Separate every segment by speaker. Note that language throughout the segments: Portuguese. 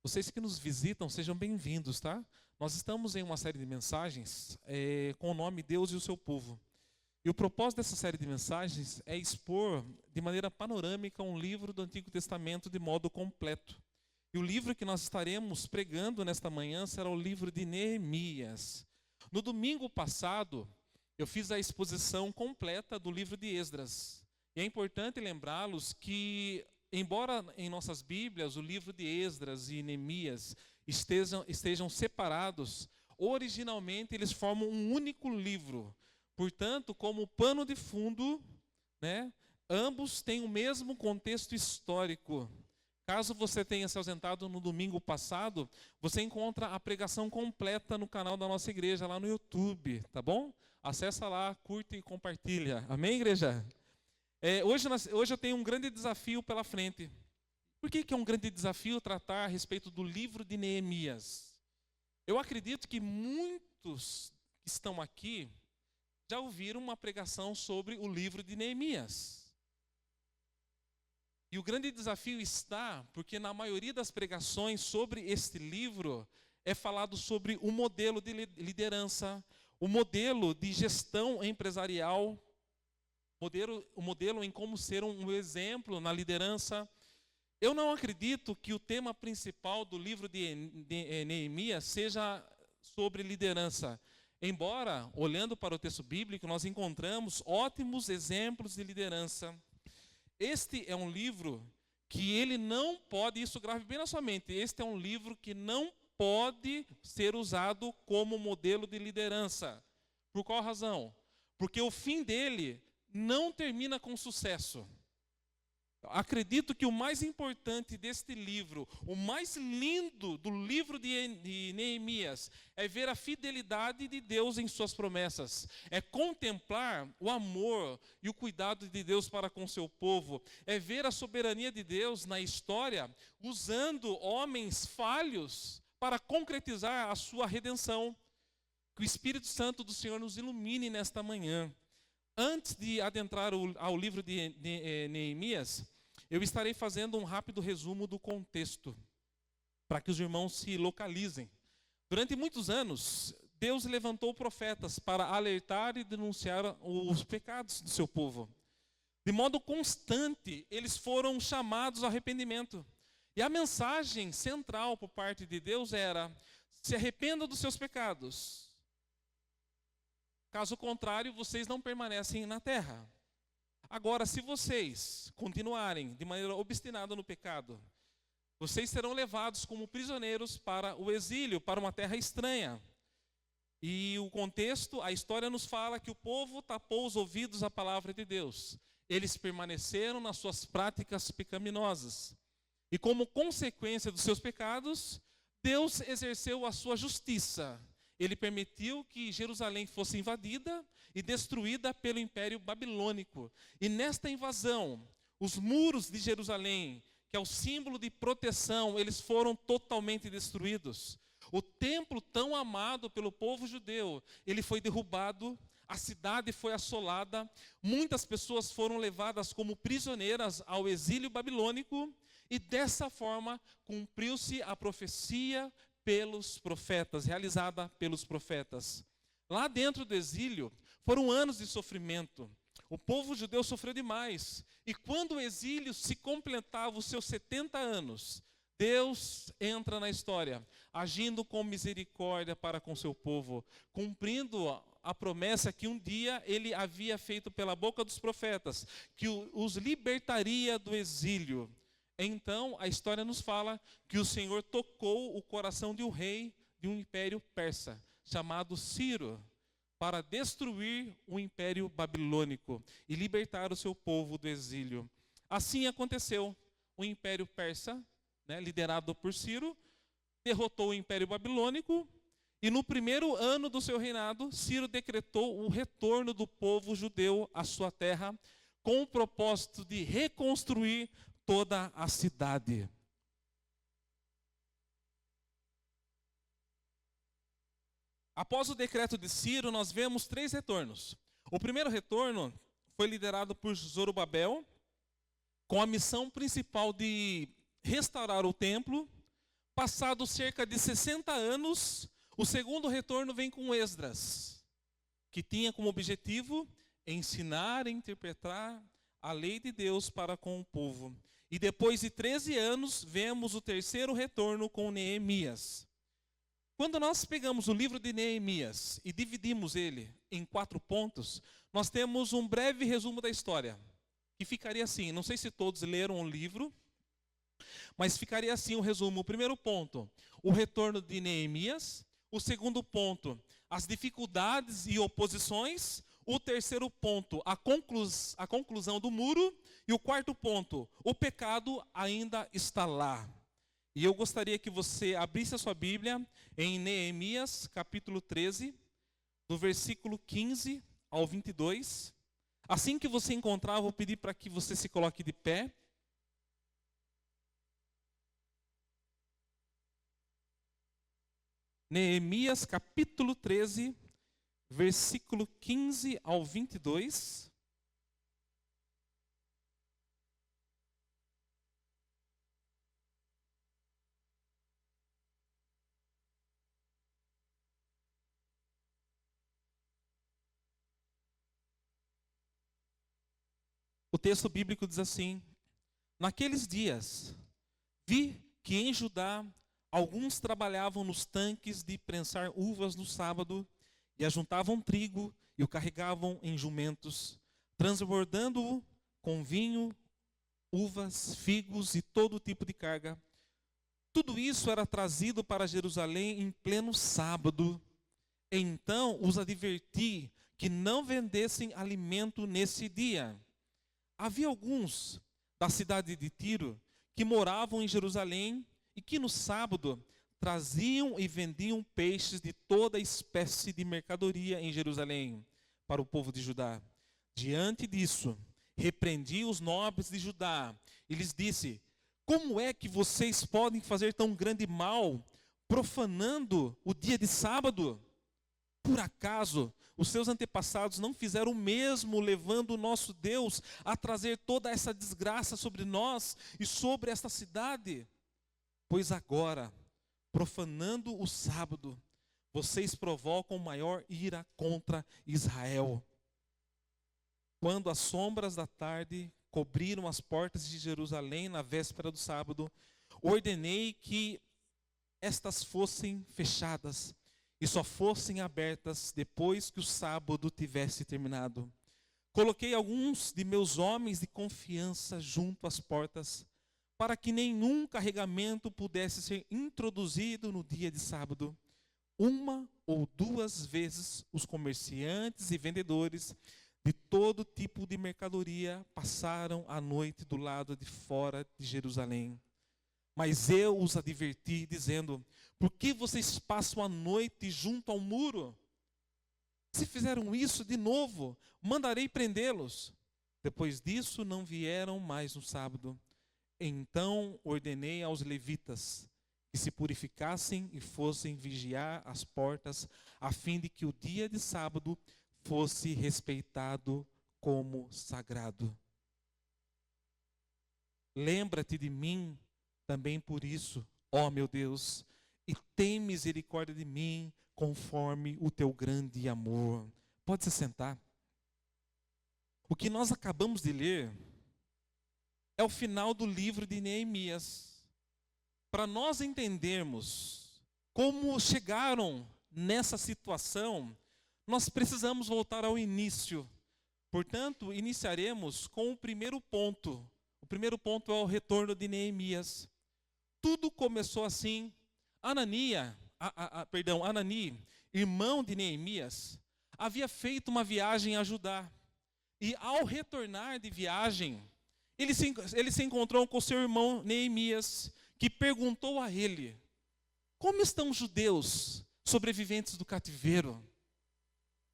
Speaker 1: Vocês que nos visitam, sejam bem-vindos, tá? Nós estamos em uma série de mensagens com o nome Deus e o seu povo. E o propósito dessa série de mensagens é expor de maneira panorâmica um livro do Antigo Testamento de modo completo. E o livro que nós estaremos pregando nesta manhã será o livro de Neemias. No domingo passado, eu fiz a exposição completa do livro de Esdras. E é importante lembrá-los que, embora em nossas Bíblias o livro de Esdras e Neemias estejam separados, originalmente eles formam um único livro. Portanto, como pano de fundo, ambos têm o mesmo contexto histórico. Caso você tenha se ausentado no domingo passado, você encontra a pregação completa no canal da nossa igreja, lá no YouTube, tá bom? Acessa lá, curta e compartilha. Amém, igreja? Hoje eu tenho um grande desafio pela frente. Por que é um grande desafio tratar a respeito do livro de Neemias? Eu acredito que muitos que estão aqui já ouviram uma pregação sobre o livro de Neemias. E o grande desafio está porque na maioria das pregações sobre este livro é falado sobre o modelo de liderança, o modelo de gestão empresarial, o modelo em como ser um exemplo na liderança. Eu não acredito que o tema principal do livro de Neemias seja sobre liderança. Embora, olhando para o texto bíblico, nós encontramos ótimos exemplos de liderança. Este é um livro que ele não pode, isso grave bem na sua mente, este é um livro que não pode ser usado como modelo de liderança. Por qual razão? Porque o fim dele não termina com sucesso. Acredito que o mais importante deste livro, o mais lindo do livro de Neemias, é ver a fidelidade de Deus em suas promessas, é contemplar o amor e o cuidado de Deus para com seu povo, é ver a soberania de Deus na história, usando homens falhos para concretizar a sua redenção. Que o Espírito Santo do Senhor nos ilumine nesta manhã. Antes de adentrar ao livro de Neemias, eu estarei fazendo um rápido resumo do contexto, para que os irmãos se localizem. Durante muitos anos, Deus levantou profetas para alertar e denunciar os pecados do seu povo. De modo constante, eles foram chamados ao arrependimento. E a mensagem central por parte de Deus era: se arrependam dos seus pecados. Caso contrário, vocês não permanecem na terra. Agora, se vocês continuarem de maneira obstinada no pecado, vocês serão levados como prisioneiros para o exílio, para uma terra estranha. E o contexto, a história nos fala que o povo tapou os ouvidos à palavra de Deus. Eles permaneceram nas suas práticas pecaminosas. E como consequência dos seus pecados, Deus exerceu a sua justiça. Ele permitiu que Jerusalém fosse invadida e destruída pelo Império Babilônico. E nesta invasão, os muros de Jerusalém, que é o símbolo de proteção, eles foram totalmente destruídos. O templo tão amado pelo povo judeu, ele foi derrubado, a cidade foi assolada, muitas pessoas foram levadas como prisioneiras ao exílio babilônico, e dessa forma cumpriu-se a profecia pelos profetas, realizada pelos profetas. Lá dentro do exílio, foram anos de sofrimento. O povo judeu sofreu demais. E quando o exílio se completava os seus 70 anos, Deus entra na história, agindo com misericórdia para com seu povo, cumprindo a promessa que um dia ele havia feito pela boca dos profetas, que os libertaria do exílio. Então, a história nos fala que o Senhor tocou o coração de um rei de um império persa, chamado Ciro, para destruir o império babilônico e libertar o seu povo do exílio. Assim aconteceu. O império persa, liderado por Ciro, derrotou o império babilônico e no primeiro ano do seu reinado, Ciro decretou o retorno do povo judeu à sua terra com o propósito de reconstruir toda a cidade. Após o decreto de Ciro, nós vemos 3 retornos. O primeiro retorno foi liderado por Zorobabel, com a missão principal de restaurar o templo, Passados cerca de 60 anos, o segundo retorno vem com Esdras, que tinha como objetivo ensinar e interpretar a lei de Deus para com o povo. E depois de 13 anos, vemos o terceiro retorno com Neemias. Quando nós pegamos o livro de Neemias e dividimos ele em 4 pontos, nós temos um breve resumo da história, que ficaria assim, não sei se todos leram o livro, mas ficaria assim o resumo. O primeiro ponto, o retorno de Neemias. O segundo ponto, as dificuldades e oposições. O terceiro ponto, a conclusão do muro. E o quarto ponto, o pecado ainda está lá. E eu gostaria que você abrisse a sua Bíblia em Neemias, capítulo 13, do versículo 15 ao 22. Assim que você encontrar, eu vou pedir para que você se coloque de pé. Neemias, capítulo 13, versículo 15 ao 22. O texto bíblico diz assim: naqueles dias, vi que em Judá alguns trabalhavam nos tanques de prensar uvas no sábado, e ajuntavam trigo e o carregavam em jumentos, transbordando-o com vinho, uvas, figos e todo tipo de carga. Tudo isso era trazido para Jerusalém em pleno sábado. Então os adverti que não vendessem alimento nesse dia. Havia alguns da cidade de Tiro que moravam em Jerusalém e que no sábado traziam e vendiam peixes de toda espécie de mercadoria em Jerusalém para o povo de Judá. Diante disso, repreendi os nobres de Judá e lhes disse: como é que vocês podem fazer tão grande mal, profanando o dia de sábado? Por acaso os seus antepassados não fizeram o mesmo, levando o nosso Deus a trazer toda essa desgraça sobre nós e sobre esta cidade? Pois agora, profanando o sábado, vocês provocam maior ira contra Israel. Quando as sombras da tarde cobriram as portas de Jerusalém na véspera do sábado, ordenei que estas fossem fechadas e só fossem abertas depois que o sábado tivesse terminado. Coloquei alguns de meus homens de confiança junto às portas, para que nenhum carregamento pudesse ser introduzido no dia de sábado. 1 ou 2 vezes os comerciantes e vendedores de todo tipo de mercadoria passaram a noite do lado de fora de Jerusalém. Mas eu os adverti, dizendo: por que vocês passam a noite junto ao muro? Se fizeram isso de novo, mandarei prendê-los. Depois disso, não vieram mais no sábado. Então ordenei aos levitas que se purificassem e fossem vigiar as portas, a fim de que o dia de sábado fosse respeitado como sagrado. Lembra-te de mim também por isso, ó meu Deus, e tem misericórdia de mim conforme o teu grande amor. Pode se sentar. O que nós acabamos de ler é o final do livro de Neemias. Para nós entendermos como chegaram nessa situação, nós precisamos voltar ao início. Portanto, iniciaremos com o primeiro ponto. O primeiro ponto é o retorno de Neemias. Tudo começou assim. Anani, irmão de Neemias, havia feito uma viagem a Judá. E ao retornar de viagem, ele se encontrou com seu irmão Neemias, que perguntou a ele: como estão os judeus sobreviventes do cativeiro?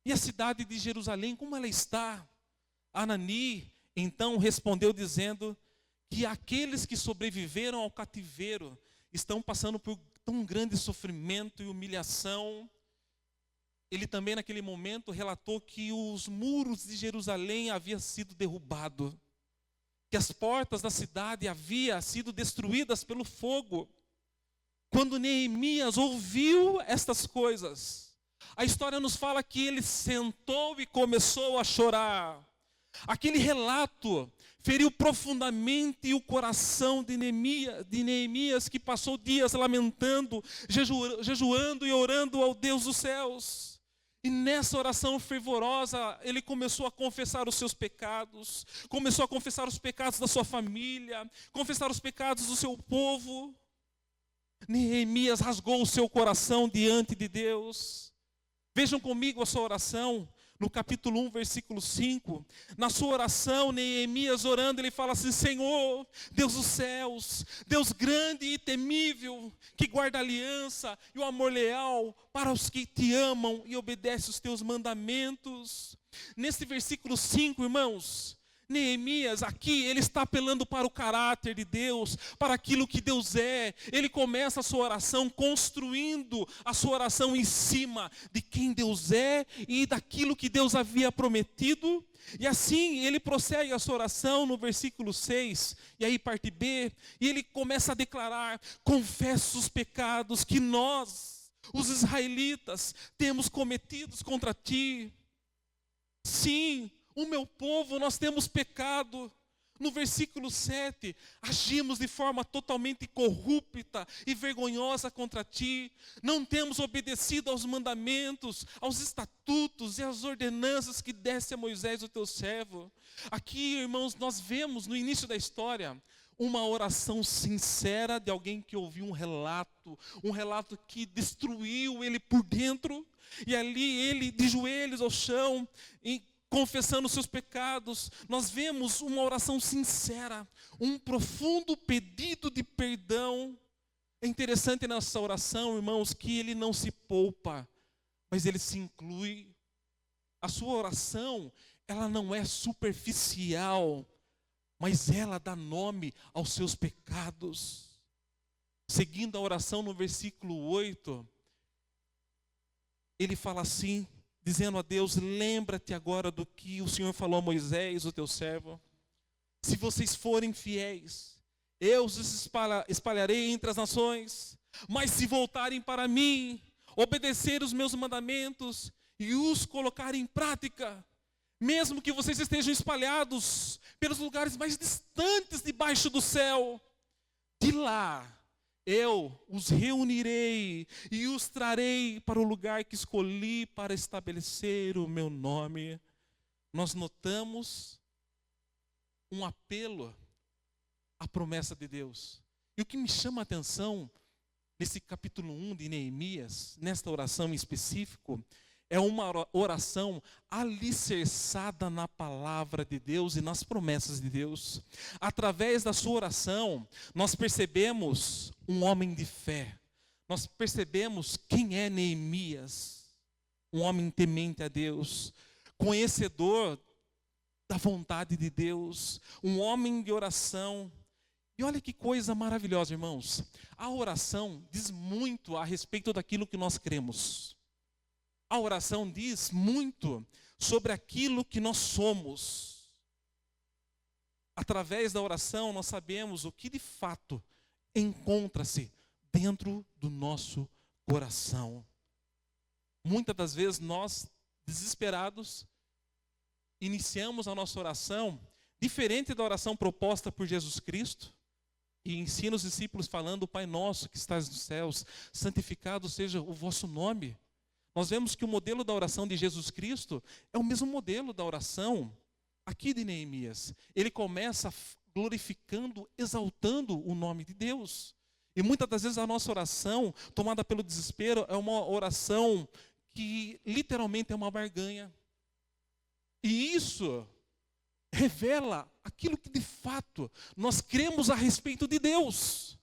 Speaker 1: E a cidade de Jerusalém, como ela está? Anani então respondeu dizendo que aqueles que sobreviveram ao cativeiro estão passando por tão grande sofrimento e humilhação. Ele também naquele momento relatou que os muros de Jerusalém haviam sido derrubados, que as portas da cidade haviam sido destruídas pelo fogo. Quando Neemias ouviu estas coisas, a história nos fala que ele sentou e começou a chorar. Aquele relato feriu profundamente o coração de Neemias, que passou dias lamentando, jejuando e orando ao Deus dos céus. E nessa oração fervorosa, ele começou a confessar os seus pecados, começou a confessar os pecados da sua família, confessar os pecados do seu povo. Neemias rasgou o seu coração diante de Deus. Vejam comigo a sua oração, no capítulo 1, versículo 5. Na sua oração, Neemias orando, ele fala assim: Senhor, Deus dos céus, Deus grande e temível, que guarda a aliança e o amor leal para os que te amam e obedecem os teus mandamentos. Nesse versículo 5, irmãos, Neemias aqui, ele está apelando para o caráter de Deus, para aquilo que Deus é. Ele começa a sua oração construindo a sua oração em cima de quem Deus é e daquilo que Deus havia prometido. E assim ele prossegue a sua oração no versículo 6, e aí parte B, e ele começa a declarar: confesso os pecados que nós, os israelitas, temos cometidos contra ti. Sim, o meu povo, nós temos pecado. No versículo 7, agimos de forma totalmente corrupta e vergonhosa contra ti. Não temos obedecido aos mandamentos, aos estatutos e às ordenanças que deste a Moisés, o teu servo. Aqui, irmãos, nós vemos no início da história uma oração sincera de alguém que ouviu um relato que destruiu ele por dentro. E ali ele, de joelhos ao chão, confessando os seus pecados, nós vemos uma oração sincera, um profundo pedido de perdão. É interessante nessa oração, irmãos, que ele não se poupa, mas ele se inclui. A sua oração, ela não é superficial, mas ela dá nome aos seus pecados. Seguindo a oração no versículo 8, ele fala assim, dizendo a Deus: lembra-te agora do que o Senhor falou a Moisés, o teu servo. Se vocês forem fiéis, eu os espalharei entre as nações. Mas se voltarem para mim, obedecer os meus mandamentos e os colocarem em prática, mesmo que vocês estejam espalhados pelos lugares mais distantes debaixo do céu, de lá eu os reunirei e os trarei para o lugar que escolhi para estabelecer o meu nome. Nós notamos um apelo à promessa de Deus. E o que me chama a atenção nesse capítulo 1 de Neemias, nesta oração em específico, é uma oração alicerçada na palavra de Deus e nas promessas de Deus. Através da sua oração, nós percebemos um homem de fé. Nós percebemos quem é Neemias. Um homem temente a Deus, conhecedor da vontade de Deus, um homem de oração. E olha que coisa maravilhosa, irmãos. A oração diz muito a respeito daquilo que nós cremos. A oração diz muito sobre aquilo que nós somos. Através da oração, nós sabemos o que de fato encontra-se dentro do nosso coração. Muitas das vezes nós, desesperados, iniciamos a nossa oração diferente da oração proposta por Jesus Cristo, e ensina os discípulos falando: Pai nosso que estás nos céus, santificado seja o vosso nome. Nós vemos que o modelo da oração de Jesus Cristo é o mesmo modelo da oração aqui de Neemias. Ele começa glorificando, exaltando o nome de Deus. E muitas das vezes a nossa oração, tomada pelo desespero, é uma oração que literalmente é uma barganha. E isso revela aquilo que de fato nós cremos a respeito de Deus.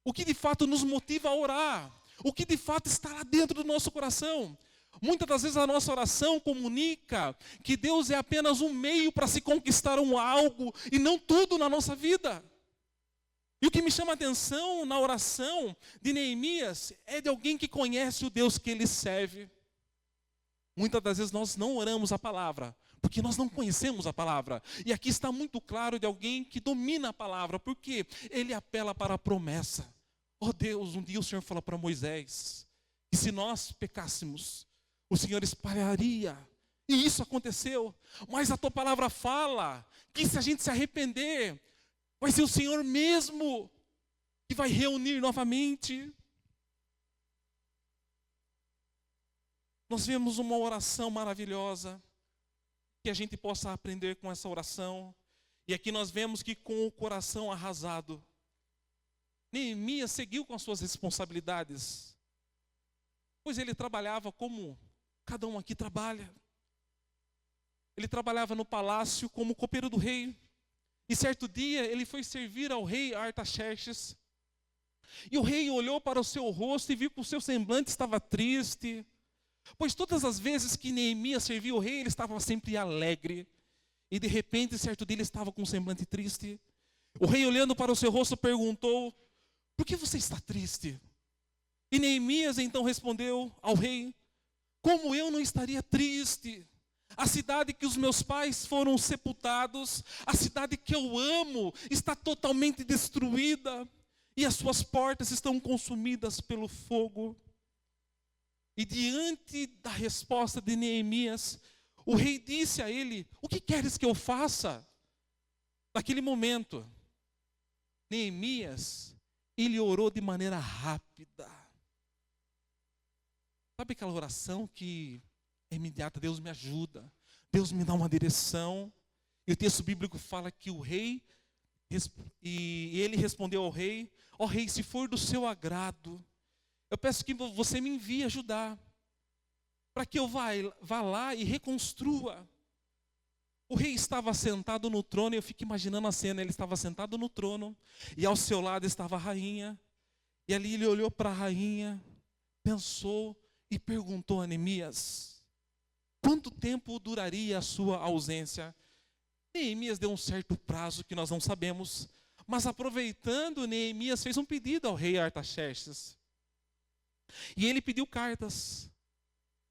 Speaker 1: O que de fato nos motiva a orar. O que de fato está lá dentro do nosso coração. Muitas das vezes a nossa oração comunica que Deus é apenas um meio para se conquistar um algo e não tudo na nossa vida. E o que me chama a atenção na oração de Neemias é de alguém que conhece o Deus que ele serve. Muitas das vezes nós não oramos a palavra, porque nós não conhecemos a palavra. E aqui está muito claro de alguém que domina a palavra, porque ele apela para a promessa. Oh Deus, um dia o Senhor falou para Moisés que se nós pecássemos, o Senhor espalharia. E isso aconteceu. Mas a tua palavra fala que se a gente se arrepender, vai ser o Senhor mesmo que vai reunir novamente. Nós vemos uma oração maravilhosa, que a gente possa aprender com essa oração. E aqui nós vemos que com o coração arrasado, Neemias seguiu com as suas responsabilidades, pois ele trabalhava como cada um aqui trabalha. Ele trabalhava no palácio como copeiro do rei. E certo dia ele foi servir ao rei Artaxerxes. E o rei olhou para o seu rosto e viu que o seu semblante estava triste. Pois todas as vezes que Neemias servia o rei, ele estava sempre alegre. E de repente, certo dia, ele estava com um semblante triste. O rei, olhando para o seu rosto, perguntou: por que você está triste? E Neemias então respondeu ao rei: como eu não estaria triste? A cidade que os meus pais foram sepultados, a cidade que eu amo, está totalmente destruída. E as suas portas estão consumidas pelo fogo. E diante da resposta de Neemias, o rei disse a ele: o que queres que eu faça? Naquele momento, Neemias, ele orou de maneira rápida. Sabe aquela oração que é imediata? Deus me ajuda, Deus me dá uma direção. E o texto bíblico fala que o rei, e ele respondeu ao rei: ó rei, se for do seu agrado, eu peço que você me envie ajudar, para que eu vá lá e reconstrua. O rei estava sentado no trono, e eu fico imaginando a cena. Ele estava sentado no trono, e ao seu lado estava a rainha. E ali ele olhou para a rainha, pensou e perguntou a Neemias: quanto tempo duraria a sua ausência? Neemias deu um certo prazo que nós não sabemos, mas aproveitando, Neemias fez um pedido ao rei Artaxerxes. E ele pediu cartas,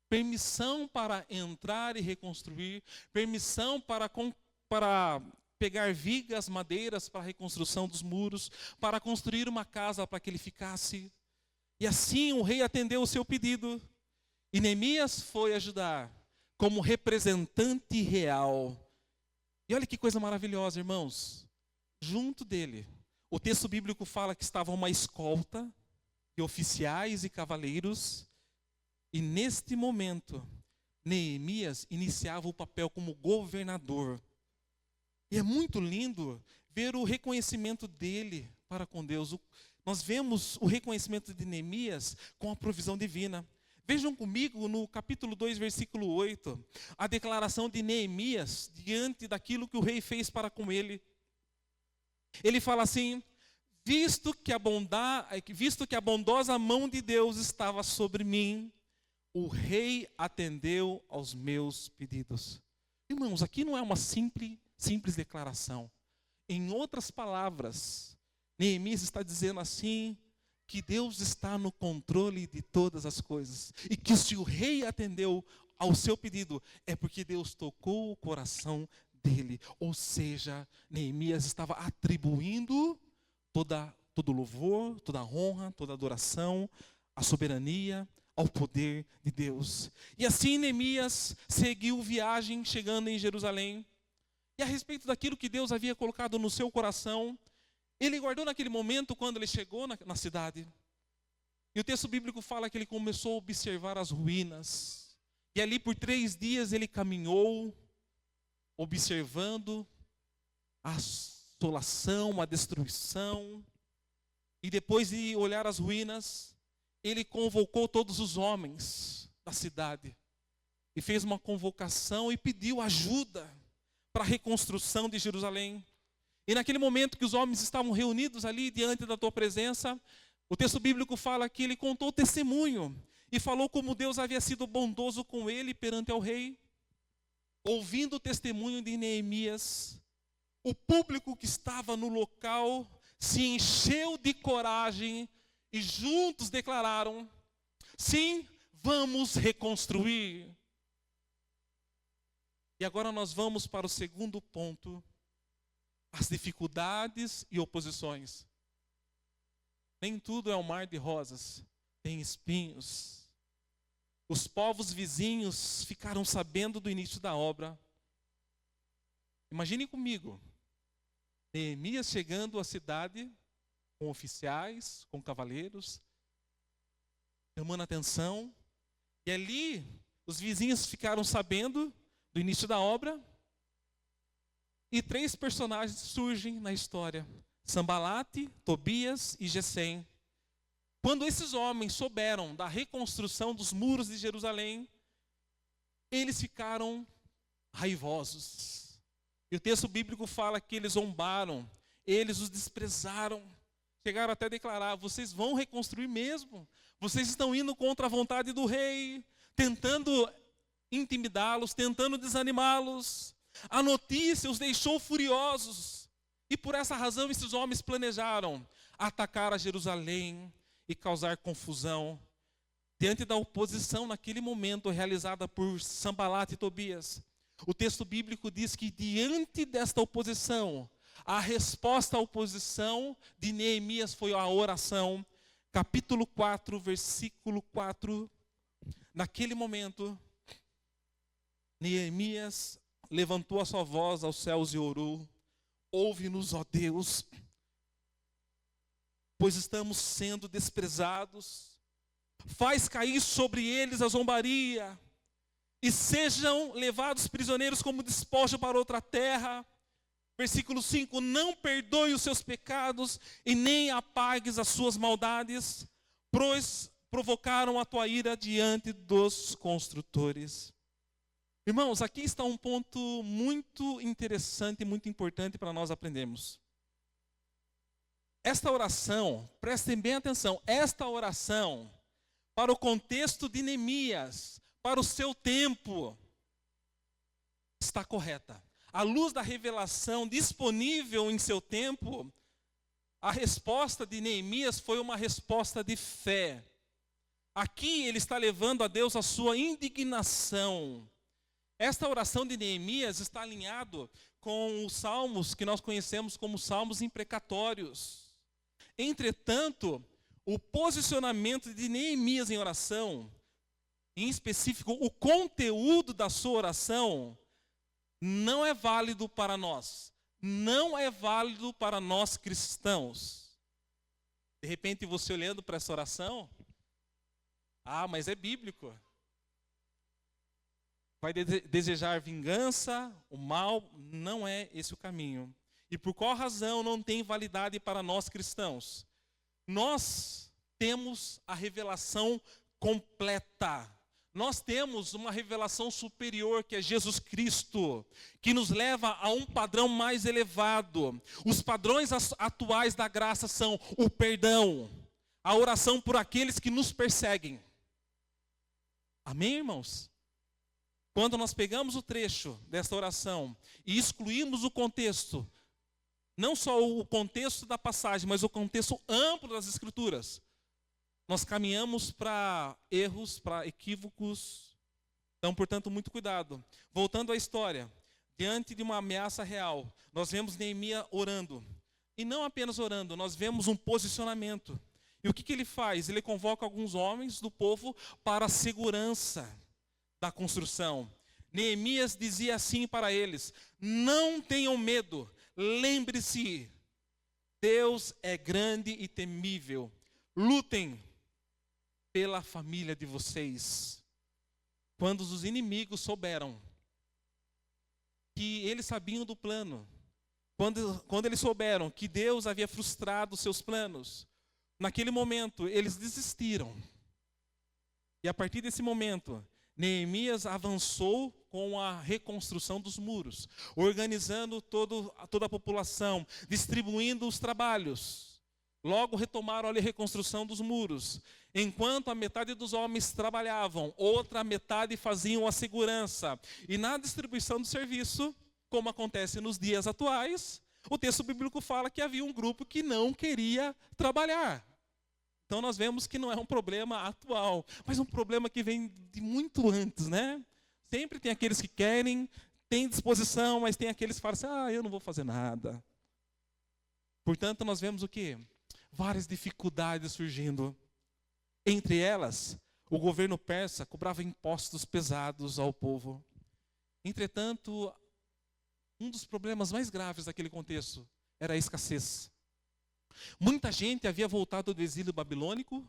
Speaker 1: permissão para entrar e reconstruir, permissão para pegar vigas, madeiras para a reconstrução dos muros, para construir uma casa para que ele ficasse. E assim o rei atendeu o seu pedido. E Neemias foi ajudar como representante real. E olha que coisa maravilhosa, irmãos. Junto dele, o texto bíblico fala que estava uma escolta de oficiais e cavaleiros. E neste momento, Neemias iniciava o papel como governador. E é muito lindo ver o reconhecimento dele para com Deus. Nós vemos o reconhecimento de Neemias com a provisão divina. Vejam comigo no capítulo 2, versículo 8, a declaração de Neemias diante daquilo que o rei fez para com ele. Ele fala assim: visto que a bondosa mão de Deus estava sobre mim, o rei atendeu aos meus pedidos. Irmãos, aqui não é uma simples declaração. Em outras palavras, Neemias está dizendo assim, que Deus está no controle de todas as coisas. E que se o rei atendeu ao seu pedido, é porque Deus tocou o coração dele. Ou seja, Neemias estava atribuindo todo louvor, toda honra, toda adoração, a soberania, ao poder de Deus. E assim Neemias seguiu viagem, chegando em Jerusalém. E a respeito daquilo que Deus havia colocado no seu coração, ele guardou naquele momento quando ele chegou na cidade. E o texto bíblico fala que ele começou a observar as ruínas. E ali por 3 dias ele caminhou, observando a assolação, a destruição. E depois de olhar as ruínas, ele convocou todos os homens da cidade. E fez uma convocação e pediu ajuda para a reconstrução de Jerusalém. E naquele momento que os homens estavam reunidos ali diante da tua presença, o texto bíblico fala que ele contou testemunho e falou como Deus havia sido bondoso com ele perante ao rei. Ouvindo o testemunho de Neemias, o público que estava no local se encheu de coragem e juntos declararam: sim, vamos reconstruir. E agora nós vamos para o segundo ponto: as dificuldades e oposições. Nem tudo é um mar de rosas, tem espinhos. Os povos vizinhos ficaram sabendo do início da obra. Imaginem comigo, Neemias chegando à cidade com oficiais, com cavaleiros, chamando a atenção. E ali, os vizinhos ficaram sabendo do início da obra. E 3 personagens surgem na história: Sambalate, Tobias e Gesem. Quando esses homens souberam da reconstrução dos muros de Jerusalém, eles ficaram raivosos. E o texto bíblico fala que eles zombaram, eles os desprezaram. Chegaram até a declarar: vocês vão reconstruir mesmo? Vocês estão indo contra a vontade do rei, tentando intimidá-los, tentando desanimá-los. A notícia os deixou furiosos. E por essa razão esses homens planejaram atacar a Jerusalém e causar confusão. Diante da oposição naquele momento realizada por Sambalate e Tobias, o texto bíblico diz que diante desta oposição, a resposta à oposição de Neemias foi a oração. Capítulo 4, versículo 4. Naquele momento, Neemias levantou a sua voz aos céus e orou: ouve-nos, ó Deus, pois estamos sendo desprezados. Faz cair sobre eles a zombaria, e sejam levados prisioneiros como despojo para outra terra. Versículo 5, não perdoe os seus pecados e nem apagues as suas maldades, pois provocaram a tua ira diante dos construtores. Irmãos, aqui está um ponto muito interessante e muito importante para nós aprendermos. Esta oração, prestem bem atenção, esta oração, para o contexto de Neemias, para o seu tempo, está correta. À luz da revelação disponível em seu tempo, a resposta de Neemias foi uma resposta de fé. Aqui ele está levando a Deus a sua indignação. Esta oração de Neemias está alinhado com os salmos que nós conhecemos como salmos imprecatórios. Entretanto, o posicionamento de Neemias em oração, em específico o conteúdo da sua oração, não é válido para nós. Não é válido para nós cristãos. De repente você olhando para essa oração, mas é bíblico. Vai desejar vingança, o mal, não é esse o caminho. E por qual razão não tem validade para nós cristãos? Nós temos a revelação completa. Nós temos uma revelação superior, que é Jesus Cristo, que nos leva a um padrão mais elevado. Os padrões atuais da graça são o perdão, a oração por aqueles que nos perseguem. Amém, irmãos? Quando nós pegamos o trecho desta oração e excluímos o contexto, não só o contexto da passagem, mas o contexto amplo das Escrituras, nós caminhamos para erros, para equívocos. Então, portanto, muito cuidado. Voltando à história, diante de uma ameaça real, nós vemos Neemias orando. E não apenas orando, nós vemos um posicionamento. E o que ele faz? Ele convoca alguns homens do povo para a segurança da construção. Neemias dizia assim para eles: não tenham medo, lembre-se, Deus é grande e temível. Lutem pela família de vocês. Quando os inimigos souberam que eles sabiam do plano, quando eles souberam que Deus havia frustrado os seus planos, naquele momento eles desistiram. E a partir desse momento, Neemias avançou com a reconstrução dos muros, organizando toda a população, distribuindo os trabalhos. Logo retomaram a reconstrução dos muros. Enquanto a metade dos homens trabalhavam, outra metade faziam a segurança. E na distribuição do serviço, como acontece nos dias atuais, o texto bíblico fala que havia um grupo que não queria trabalhar. Então nós vemos que não é um problema atual, mas um problema que vem de muito antes, né? Sempre tem aqueles que querem, têm disposição, mas tem aqueles que falam assim: eu não vou fazer nada. Portanto, nós vemos o quê? várias dificuldades surgindo. Entre elas, o governo persa cobrava impostos pesados ao povo. Entretanto, um dos problemas mais graves daquele contexto era a escassez. Muita gente havia voltado do exílio babilônico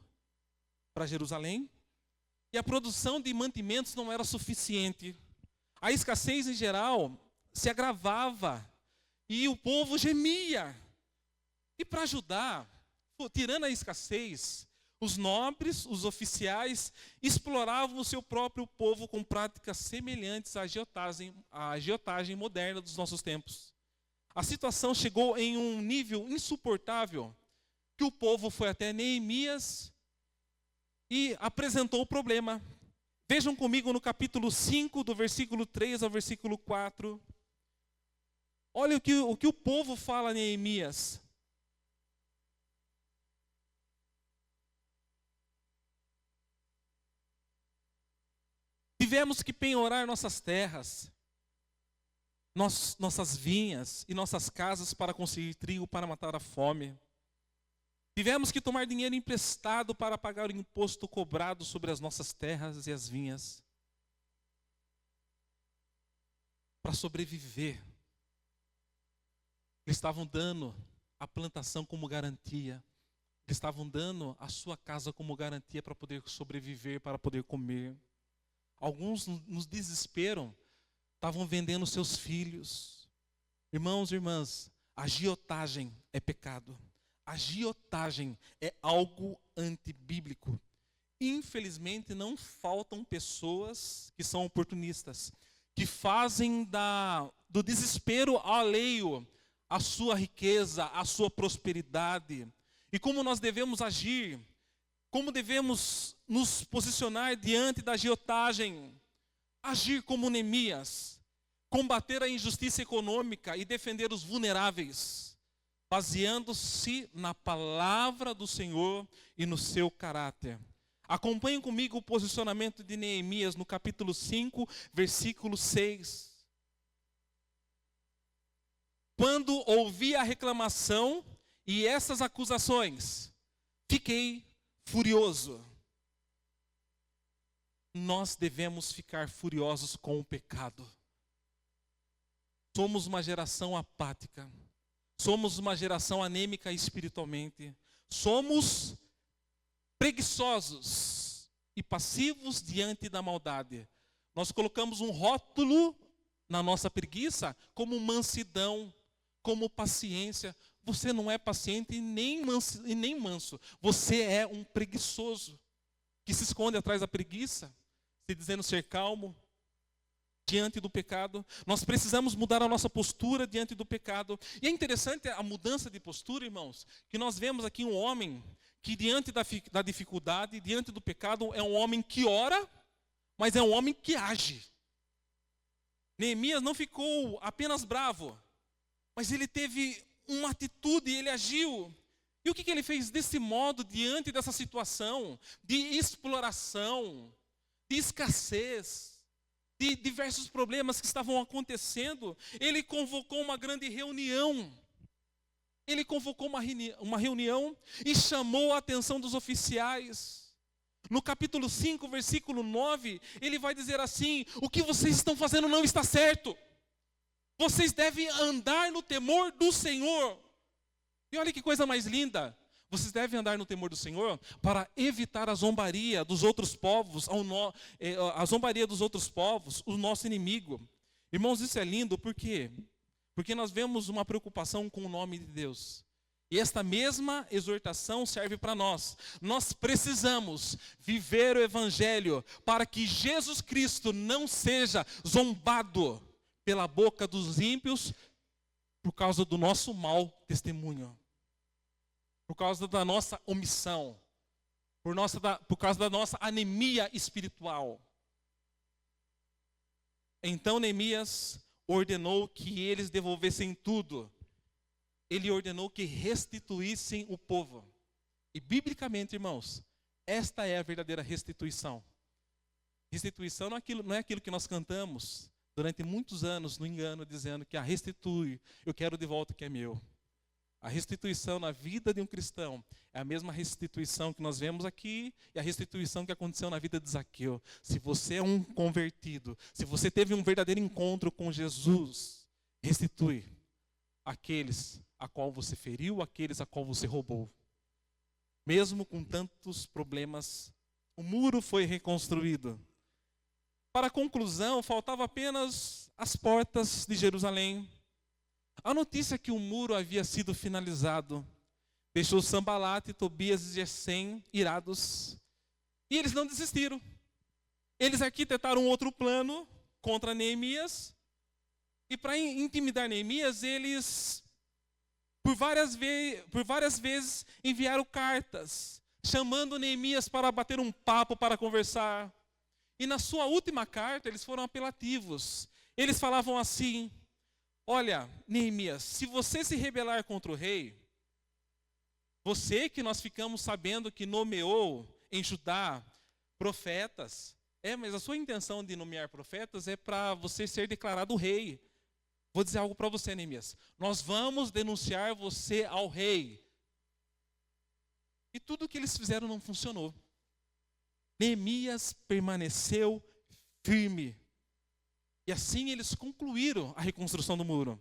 Speaker 1: para Jerusalém e a produção de mantimentos não era suficiente. A escassez em geral se agravava e o povo gemia. E para ajudar, tirando a escassez, os nobres, os oficiais, exploravam o seu próprio povo com práticas semelhantes à agiotagem moderna dos nossos tempos. A situação chegou em um nível insuportável, que o povo foi até Neemias e apresentou o problema. Vejam comigo no capítulo 5, do versículo 3 ao versículo 4. Olha o que o povo fala a Neemias. Tivemos que penhorar nossas terras, nossas vinhas e nossas casas para conseguir trigo para matar a fome. Tivemos que tomar dinheiro emprestado para pagar o imposto cobrado sobre as nossas terras e as vinhas. Para sobreviver. Eles estavam dando a plantação como garantia. Eles estavam dando a sua casa como garantia para poder sobreviver, para poder comer. Alguns, nos desesperam, estavam vendendo seus filhos. Irmãos e irmãs, agiotagem é pecado. Agiotagem é algo antibíblico. Infelizmente, não faltam pessoas que são oportunistas, que fazem do desespero alheio a sua riqueza, a sua prosperidade. E como nós devemos agir, como devemos nos posicionar diante da agiotagem, agir como Neemias, combater a injustiça econômica e defender os vulneráveis, baseando-se na palavra do Senhor e no seu caráter. Acompanhem comigo o posicionamento de Neemias no capítulo 5, versículo 6. Quando ouvi a reclamação e essas acusações, fiquei furioso. Nós devemos ficar furiosos com o pecado. Somos uma geração apática. Somos uma geração anêmica espiritualmente. Somos preguiçosos e passivos diante da maldade. Nós colocamos um rótulo na nossa preguiça como mansidão, como paciência. Você não é paciente e nem manso. Você é um preguiçoso que se esconde atrás da preguiça, se dizendo ser calmo diante do pecado. Nós precisamos mudar a nossa postura diante do pecado. E é interessante a mudança de postura, irmãos, que nós vemos aqui um homem que diante da dificuldade, diante do pecado, é um homem que ora, mas é um homem que age. Neemias não ficou apenas bravo, mas ele teve uma atitude, ele agiu. E o que ele fez desse modo, diante dessa situação de exploração, de escassez, de diversos problemas que estavam acontecendo? Ele convocou uma grande reunião. Ele convocou uma reunião e chamou a atenção dos oficiais. No capítulo 5, versículo 9, ele vai dizer assim: o que vocês estão fazendo não está certo. Vocês devem andar no temor do Senhor. E olha que coisa mais linda. Vocês devem andar no temor do Senhor para evitar a zombaria dos outros povos, a zombaria dos outros povos, o nosso inimigo. Irmãos, isso é lindo, por quê? Porque nós vemos uma preocupação com o nome de Deus. E esta mesma exortação serve para nós. Nós precisamos viver o Evangelho para que Jesus Cristo não seja zombado pela boca dos ímpios por causa do nosso mau testemunho, por causa da nossa omissão, por causa da nossa anemia espiritual. Então Neemias ordenou que eles devolvessem tudo. Ele ordenou que restituíssem o povo. E biblicamente, irmãos, esta é a verdadeira restituição. Restituição não é aquilo que nós cantamos durante muitos anos no engano, dizendo que restitui, eu quero de volta o que é meu. A restituição na vida de um cristão é a mesma restituição que nós vemos aqui e a restituição que aconteceu na vida de Zaqueu. Se você é um convertido, se você teve um verdadeiro encontro com Jesus, restitui aqueles a qual você feriu, aqueles a qual você roubou. Mesmo com tantos problemas, o muro foi reconstruído. Para a conclusão, faltava apenas as portas de Jerusalém. A notícia que o muro havia sido finalizado deixou Sanbalate, Tobias e Gesem irados. E eles não desistiram. Eles arquitetaram um outro plano contra Neemias. E para intimidar Neemias, eles, por várias vezes, enviaram cartas, chamando Neemias para bater um papo, para conversar. E na sua última carta, eles foram apelativos. Eles falavam assim: olha, Neemias, se você se rebelar contra o rei, você que nós ficamos sabendo que nomeou em Judá profetas, mas a sua intenção de nomear profetas é para você ser declarado rei. Vou dizer algo para você, Neemias. Nós vamos denunciar você ao rei. E tudo o que eles fizeram não funcionou. Neemias permaneceu firme. E assim eles concluíram a reconstrução do muro.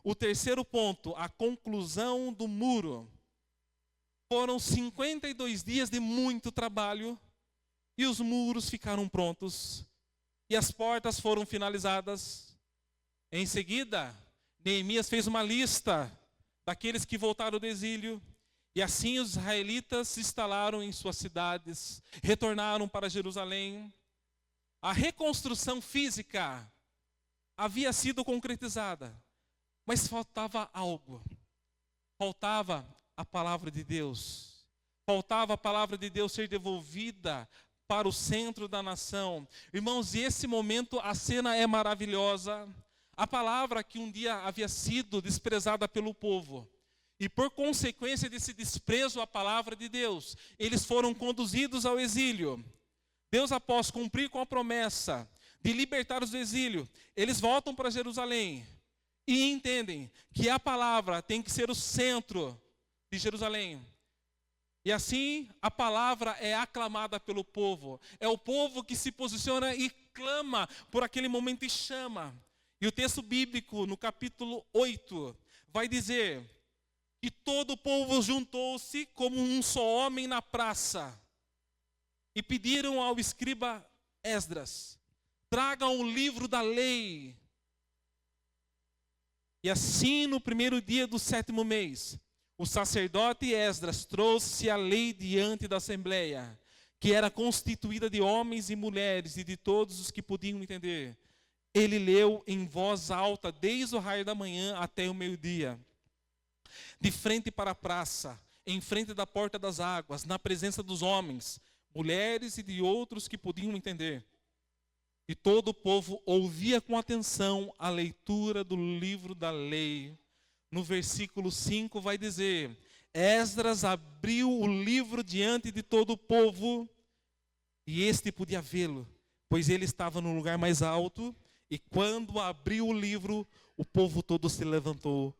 Speaker 1: O terceiro ponto, a conclusão do muro. Foram 52 dias de muito trabalho e os muros ficaram prontos e as portas foram finalizadas. Em seguida, Neemias fez uma lista daqueles que voltaram do exílio e assim os israelitas se instalaram em suas cidades, retornaram para Jerusalém. A reconstrução física havia sido concretizada, mas faltava algo. Faltava a palavra de Deus. Faltava a palavra de Deus ser devolvida para o centro da nação. Irmãos, e esse momento a cena é maravilhosa. A palavra que um dia havia sido desprezada pelo povo. E por consequência desse desprezo à palavra de Deus, eles foram conduzidos ao exílio. Deus, após cumprir com a promessa de libertar os do exílio, eles voltam para Jerusalém e entendem que a palavra tem que ser o centro de Jerusalém. E assim a palavra é aclamada pelo povo. É o povo que se posiciona e clama por aquele momento e chama. E o texto bíblico, no capítulo 8, vai dizer que todo o povo juntou-se como um só homem na praça e pediram ao escriba Esdras: tragam o livro da lei. E assim, no primeiro dia do 7º mês, o sacerdote Esdras trouxe a lei diante da assembleia, que era constituída de homens e mulheres e de todos os que podiam entender. Ele leu em voz alta desde o raio da manhã até o meio-dia, de frente para a praça, em frente da porta das águas, na presença dos homens, mulheres e de outros que podiam entender. E todo o povo ouvia com atenção a leitura do livro da lei. No versículo 5 vai dizer: Esdras abriu o livro diante de todo o povo, e este podia vê-lo, pois ele estava no lugar mais alto. E quando abriu o livro, o povo todo se levantou.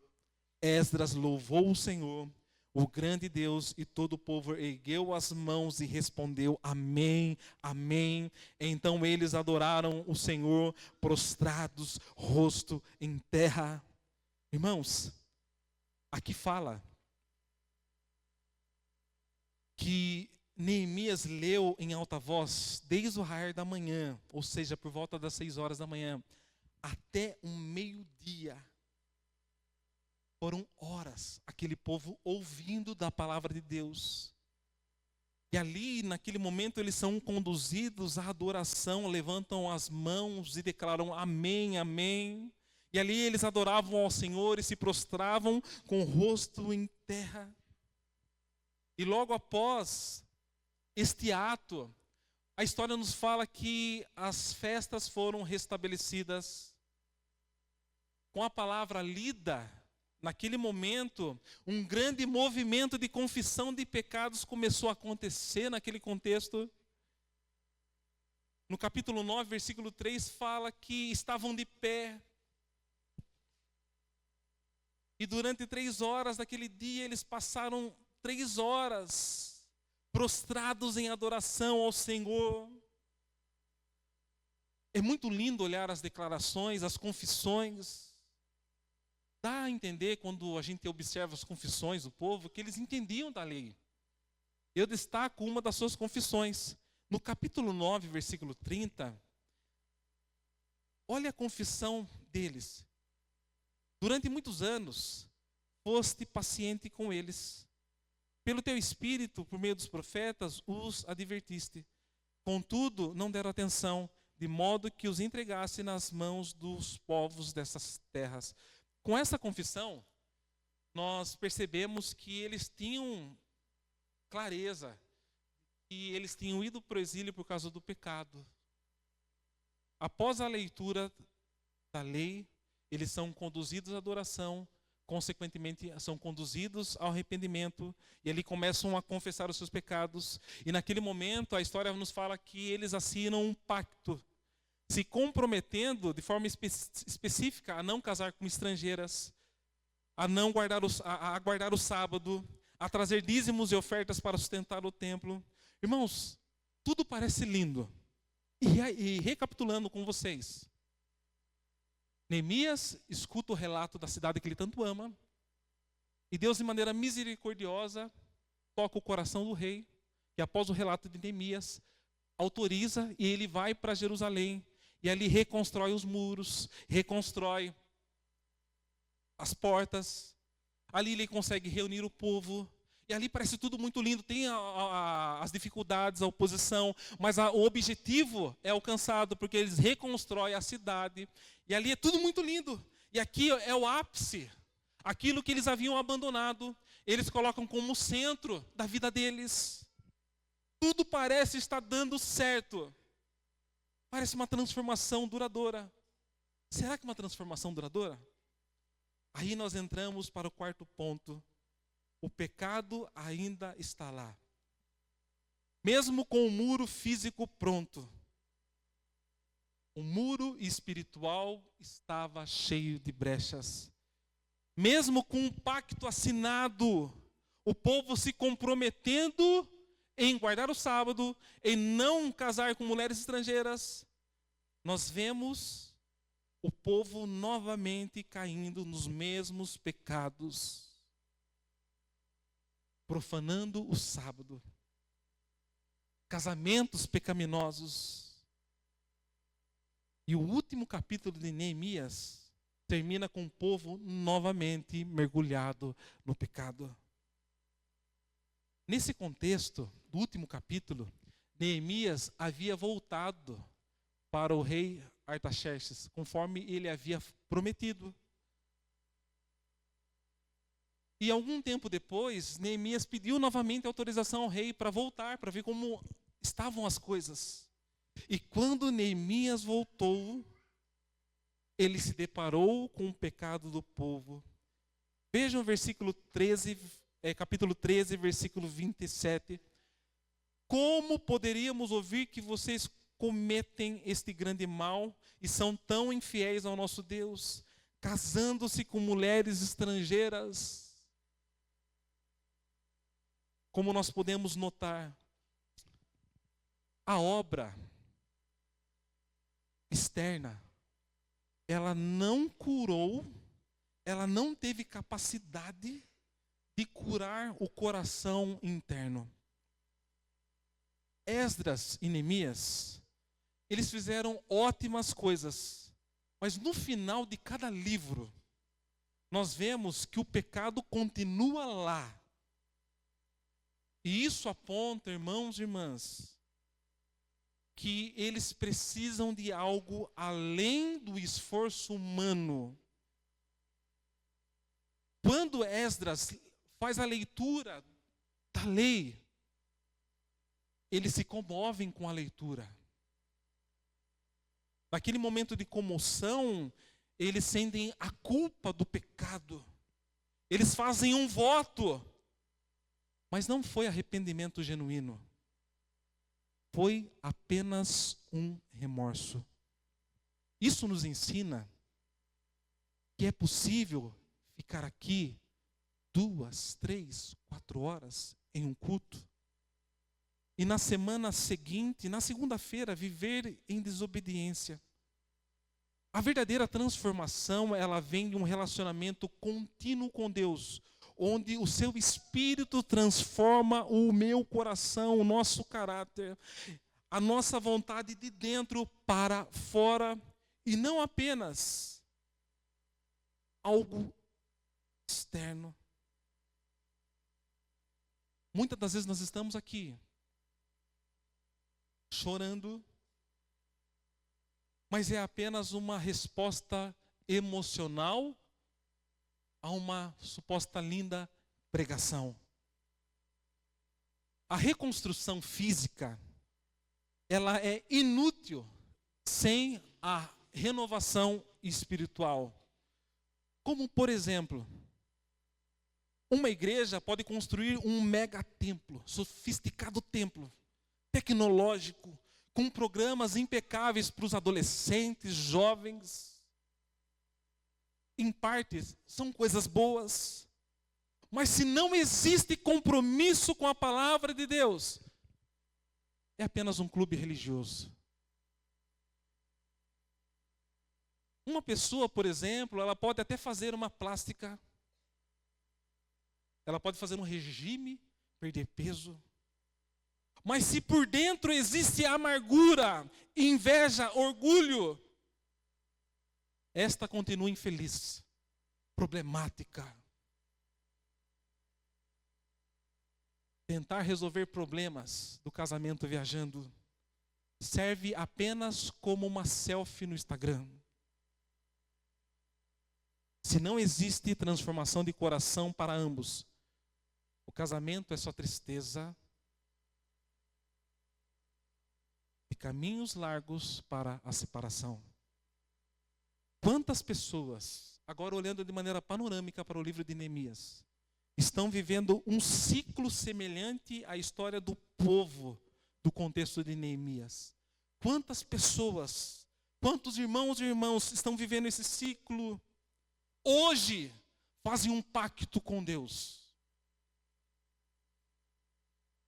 Speaker 1: Esdras louvou o Senhor, o grande Deus, e todo o povo ergueu as mãos e respondeu: Amém, Amém. Então eles adoraram o Senhor, prostrados, rosto em terra. Irmãos, aqui fala que Neemias leu em alta voz desde o raiar da manhã, ou seja, por volta das 6 horas da manhã, até o meio-dia. Foram horas aquele povo ouvindo da palavra de Deus. E ali, naquele momento, eles são conduzidos à adoração, levantam as mãos e declaram Amém, Amém. E ali eles adoravam ao Senhor e se prostravam com o rosto em terra. E logo após este ato, a história nos fala que as festas foram restabelecidas. Com a palavra lida, naquele momento, um grande movimento de confissão de pecados começou a acontecer naquele contexto. No capítulo 9, versículo 3, fala que estavam de pé. E durante 3 horas daquele dia, eles passaram 3 horas prostrados em adoração ao Senhor. É muito lindo olhar as declarações, as confissões. Dá a entender, quando a gente observa as confissões do povo, que eles entendiam da lei. Eu destaco uma das suas confissões. No capítulo 9, versículo 30, olha a confissão deles. Durante muitos anos, foste paciente com eles. Pelo teu espírito, por meio dos profetas, os advertiste. Contudo, não deram atenção, de modo que os entregasse nas mãos dos povos dessas terras. Com essa confissão, nós percebemos que eles tinham clareza, que eles tinham ido para o exílio por causa do pecado. Após a leitura da lei, eles são conduzidos à adoração, consequentemente são conduzidos ao arrependimento, e ali começam a confessar os seus pecados. E naquele momento, a história nos fala que eles assinam um pacto, se comprometendo de forma específica a não casar com estrangeiras, a não guardar a guardar o sábado, a trazer dízimos e ofertas para sustentar o templo. Irmãos, tudo parece lindo. E recapitulando com vocês, Neemias escuta o relato da cidade que ele tanto ama, e Deus, de maneira misericordiosa, toca o coração do rei, e após o relato de Neemias, autoriza, e ele vai para Jerusalém, e ali reconstrói os muros, reconstrói as portas. Ali ele consegue reunir o povo, e ali parece tudo muito lindo. Tem as dificuldades, a oposição, mas o objetivo é alcançado, porque eles reconstroem a cidade, e ali é tudo muito lindo. E aqui é o ápice, aquilo que eles haviam abandonado, eles colocam como centro da vida deles. Tudo parece estar dando certo. Parece uma transformação duradoura. Será que é uma transformação duradoura? Aí nós entramos para o quarto ponto. O pecado ainda está lá. Mesmo com o muro físico pronto, o muro espiritual estava cheio de brechas. Mesmo com um pacto assinado, o povo se comprometendo em guardar o sábado, em não casar com mulheres estrangeiras, nós vemos o povo novamente caindo nos mesmos pecados, profanando o sábado, casamentos pecaminosos. E o último capítulo de Neemias termina com o povo novamente mergulhado no pecado. Nesse contexto do último capítulo, Neemias havia voltado para o rei Artaxerxes, conforme ele havia prometido. E algum tempo depois, Neemias pediu novamente autorização ao rei para voltar, para ver como estavam as coisas. E quando Neemias voltou, ele se deparou com o pecado do povo. Vejam o versículo 13, capítulo 13, versículo 27. Como poderíamos ouvir que vocês cometem este grande mal e são tão infiéis ao nosso Deus, casando-se com mulheres estrangeiras? Como nós podemos notar, a obra externa, ela não curou, ela não teve capacidade de curar o coração interno. Esdras e Neemias, eles fizeram ótimas coisas, mas no final de cada livro, nós vemos que o pecado continua lá. E isso aponta, irmãos e irmãs, que eles precisam de algo além do esforço humano. Quando Esdras faz a leitura da lei, eles se comovem com a leitura. Naquele momento de comoção, eles sentem a culpa do pecado. Eles fazem um voto, mas não foi arrependimento genuíno. Foi apenas um remorso. Isso nos ensina que é possível ficar aqui 2, 3, 4 horas em um culto, e na semana seguinte, na segunda-feira, viver em desobediência. A verdadeira transformação, ela vem de um relacionamento contínuo com Deus, onde o seu Espírito transforma o meu coração, o nosso caráter, a nossa vontade de dentro para fora, e não apenas algo externo. Muitas das vezes nós estamos aqui chorando, mas é apenas uma resposta emocional a uma suposta linda pregação. A reconstrução física, ela é inútil sem a renovação espiritual. Como, por exemplo, uma igreja pode construir um mega templo, sofisticado templo, tecnológico, com programas impecáveis para os adolescentes, jovens. Em parte, são coisas boas. Mas se não existe compromisso com a palavra de Deus, é apenas um clube religioso. Uma pessoa, por exemplo, ela pode até fazer uma plástica, ela pode fazer um regime, perder peso, mas se por dentro existe amargura, inveja, orgulho, esta continua infeliz, problemática. Tentar resolver problemas do casamento viajando serve apenas como uma selfie no Instagram. Se não existe transformação de coração para ambos, o casamento é só tristeza e caminhos largos para a separação. Quantas pessoas, agora olhando de maneira panorâmica para o livro de Neemias, estão vivendo um ciclo semelhante à história do povo do contexto de Neemias? Quantas pessoas, quantos irmãos e irmãs estão vivendo esse ciclo? Hoje fazem um pacto com Deus.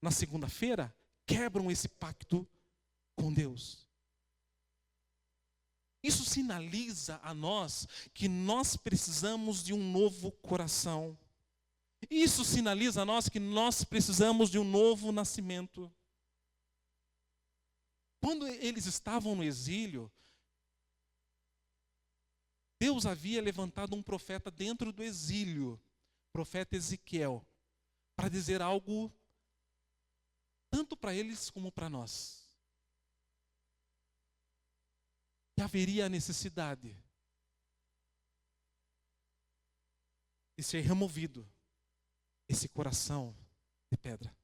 Speaker 1: Na segunda-feira, quebram esse pacto com Deus. Isso sinaliza a nós que nós precisamos de um novo coração. Isso sinaliza a nós que nós precisamos de um novo nascimento. Quando eles estavam no exílio, Deus havia levantado um profeta dentro do exílio, o profeta Ezequiel, para dizer algo tanto para eles como para nós. Que haveria a necessidade de ser removido esse coração de pedra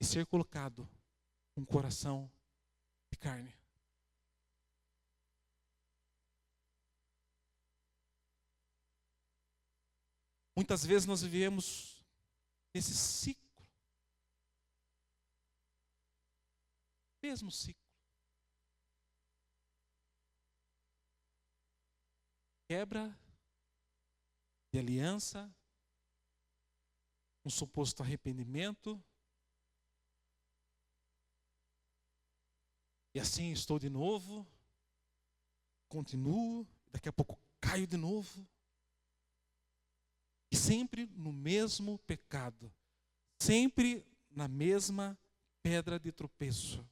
Speaker 1: e ser colocado um coração de carne. Muitas vezes nós vivemos esse ciclo, mesmo ciclo. Quebra de aliança, um suposto arrependimento, e assim estou de novo, continuo, daqui a pouco caio de novo, e sempre no mesmo pecado, sempre na mesma pedra de tropeço.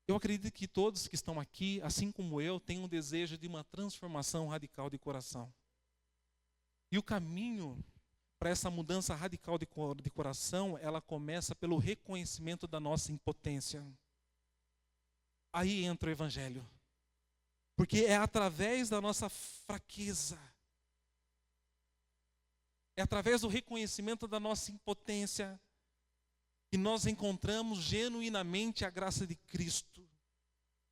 Speaker 1: Eu acredito que todos que estão aqui, assim como eu, têm um desejo de uma transformação radical de coração. E o caminho para essa mudança radical de coração, ela começa pelo reconhecimento da nossa impotência. Aí entra o Evangelho. Porque é através da nossa fraqueza, é através do reconhecimento da nossa impotência, que nós encontramos genuinamente a graça de Cristo.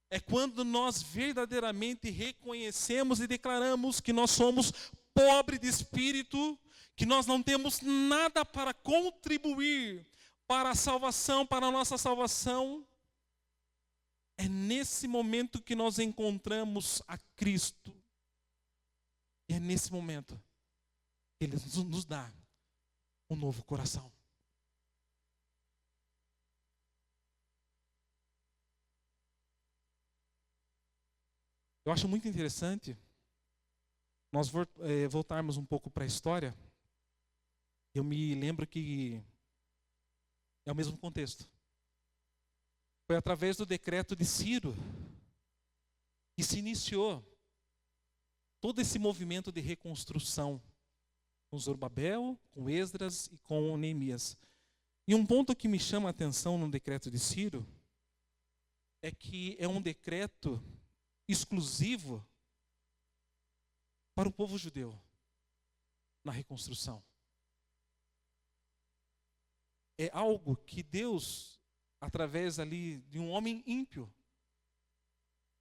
Speaker 1: É quando nós verdadeiramente reconhecemos e declaramos que nós somos pobres de espírito, que nós não temos nada para contribuir para a salvação, para a nossa salvação. É nesse momento que nós encontramos a Cristo. E é nesse momento que Ele nos dá um novo coração. Eu acho muito interessante nós voltarmos um pouco para a história. Eu me lembro que é o mesmo contexto. Foi através do decreto de Ciro que se iniciou todo esse movimento de reconstrução com Zorobabel, com Esdras e com Neemias. E um ponto que me chama a atenção no decreto de Ciro é que é um decreto exclusivo para o povo judeu na reconstrução. É algo que Deus, através ali de um homem ímpio,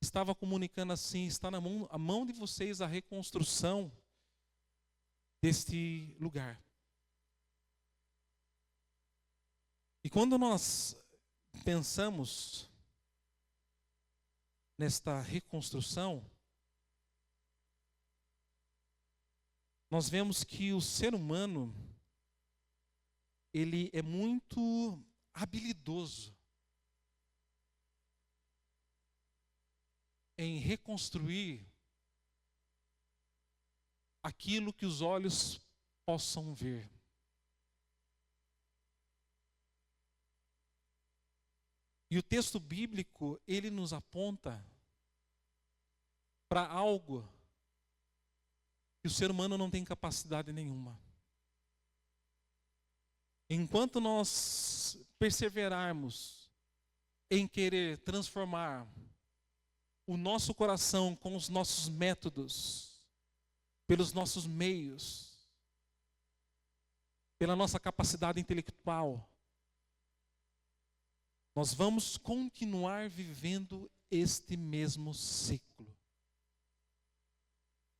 Speaker 1: estava comunicando assim: está na mão de vocês a reconstrução deste lugar. E quando nós pensamos nesta reconstrução, nós vemos que o ser humano, ele é muito habilidoso em reconstruir aquilo que os olhos possam ver. E o texto bíblico, ele nos aponta para algo que o ser humano não tem capacidade nenhuma. Enquanto nós perseverarmos em querer transformar o nosso coração com os nossos métodos, pelos nossos meios, pela nossa capacidade intelectual, nós vamos continuar vivendo este mesmo ciclo.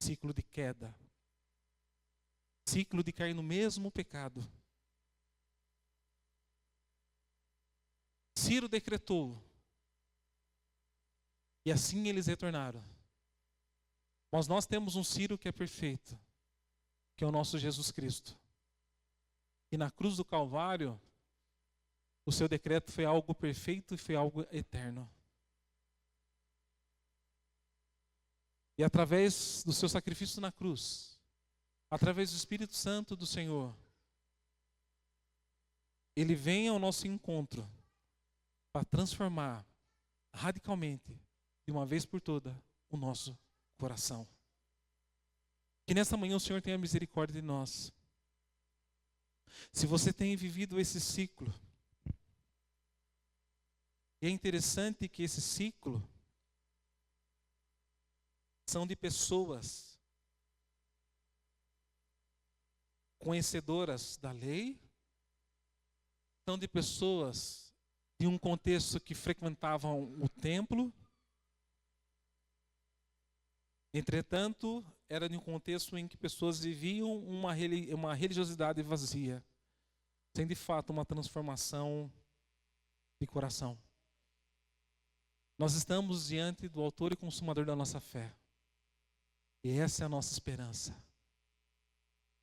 Speaker 1: Ciclo de queda. Ciclo de cair no mesmo pecado. Ciro decretou. E assim eles retornaram. Mas nós temos um Ciro que é perfeito, que é o nosso Jesus Cristo. E na cruz do Calvário, o seu decreto foi algo perfeito e foi algo eterno. E através do seu sacrifício na cruz, através do Espírito Santo do Senhor, Ele vem ao nosso encontro para transformar radicalmente, de uma vez por toda, o nosso coração. Que nessa manhã o Senhor tenha misericórdia de nós. Se você tem vivido esse ciclo, e é interessante que esse ciclo são de pessoas conhecedoras da lei, são de pessoas de um contexto que frequentavam o templo. Entretanto, era de um contexto em que pessoas viviam uma religiosidade vazia, sem de fato uma transformação de coração. Nós estamos diante do autor e consumador da nossa fé. E essa é a nossa esperança.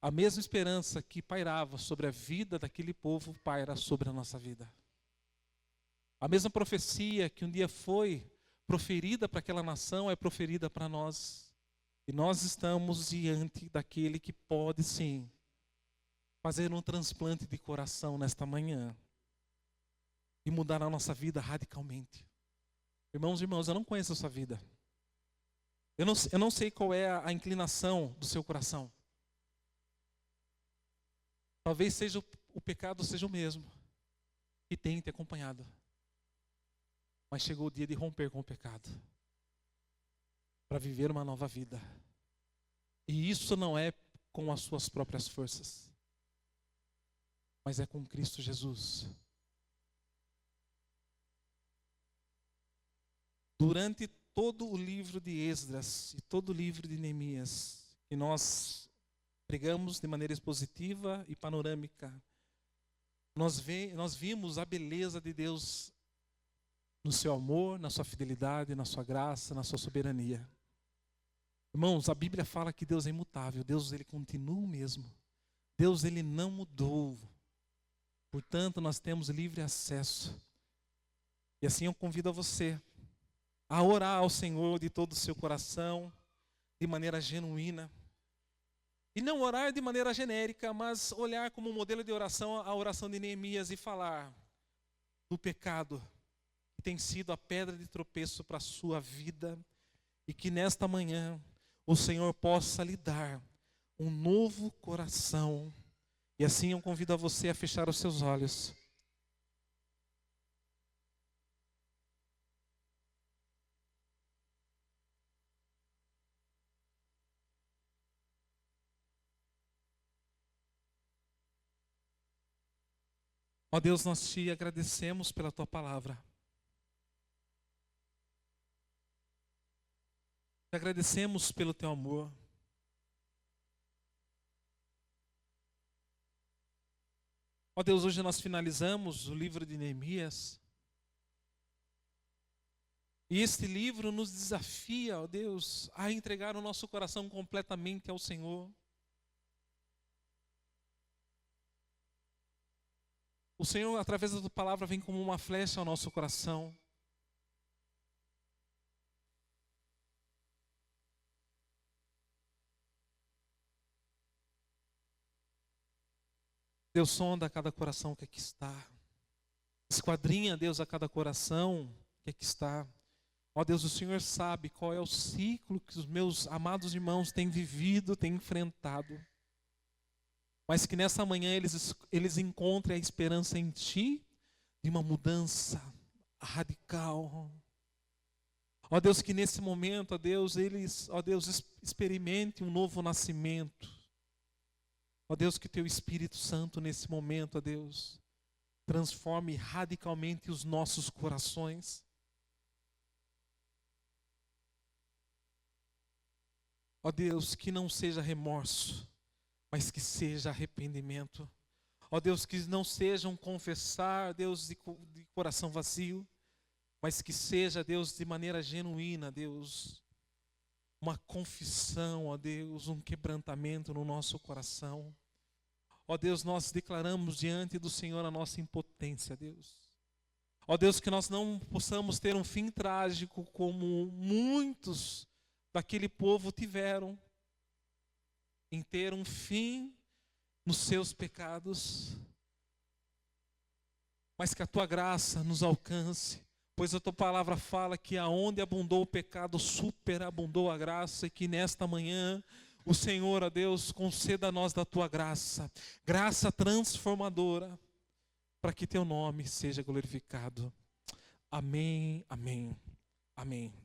Speaker 1: A mesma esperança que pairava sobre a vida daquele povo paira sobre a nossa vida. A mesma profecia que um dia foi proferida para aquela nação é proferida para nós. E nós estamos diante daquele que pode sim fazer um transplante de coração nesta manhã e mudar a nossa vida radicalmente. Irmãos e irmãs, eu não conheço a sua vida. Eu não sei qual é a inclinação do seu coração. Talvez o pecado seja o mesmo que tem te acompanhado. Mas chegou o dia de romper com o pecado, para viver uma nova vida. E isso não é com as suas próprias forças, mas é com Cristo Jesus. Durante todo o livro de Esdras e todo o livro de Neemias, que nós pregamos de maneira expositiva e panorâmica, nós vimos a beleza de Deus no seu amor, na sua fidelidade, na sua graça, na sua soberania. Irmãos, a Bíblia fala que Deus é imutável, Deus ele continua o mesmo. Deus ele não mudou. Portanto, nós temos livre acesso. E assim eu convido a você a orar ao Senhor de todo o seu coração, de maneira genuína. E não orar de maneira genérica, mas olhar como modelo de oração a oração de Neemias e falar do pecado que tem sido a pedra de tropeço para a sua vida e que nesta manhã o Senhor possa lhe dar um novo coração. E assim eu convido a você a fechar os seus olhos. Ó Deus, nós te agradecemos pela tua palavra. Te agradecemos pelo teu amor. Ó Deus, hoje nós finalizamos o livro de Neemias. E este livro nos desafia, ó Deus, a entregar o nosso coração completamente ao Senhor. O Senhor, através da tua palavra, vem como uma flecha ao nosso coração. Deus, sonda a cada coração que aqui está. Esquadrinha, Deus, a cada coração que aqui está. Ó Deus, o Senhor sabe qual é o ciclo que os meus amados irmãos têm vivido, têm enfrentado. Mas que nessa manhã eles encontrem a esperança em Ti de uma mudança radical. Ó Deus, que nesse momento, ó Deus, eles, ó Deus, experimentem um novo nascimento. Ó Deus, que Teu Espírito Santo nesse momento, ó Deus, transforme radicalmente os nossos corações. Ó Deus, que não seja remorso, mas que seja arrependimento. Ó Deus, que não seja um confessar, Deus, de coração vazio, mas que seja, Deus, de maneira genuína, Deus, uma confissão, ó Deus, um quebrantamento no nosso coração. Ó Deus, nós declaramos diante do Senhor a nossa impotência, Deus. Ó Deus, que nós não possamos ter um fim trágico como muitos daquele povo tiveram, em ter um fim nos seus pecados, mas que a Tua graça nos alcance, pois a Tua palavra fala que aonde abundou o pecado, superabundou a graça, e que nesta manhã o Senhor, ó Deus, conceda a nós da Tua graça, graça transformadora, para que Teu nome seja glorificado. Amém, amém, amém.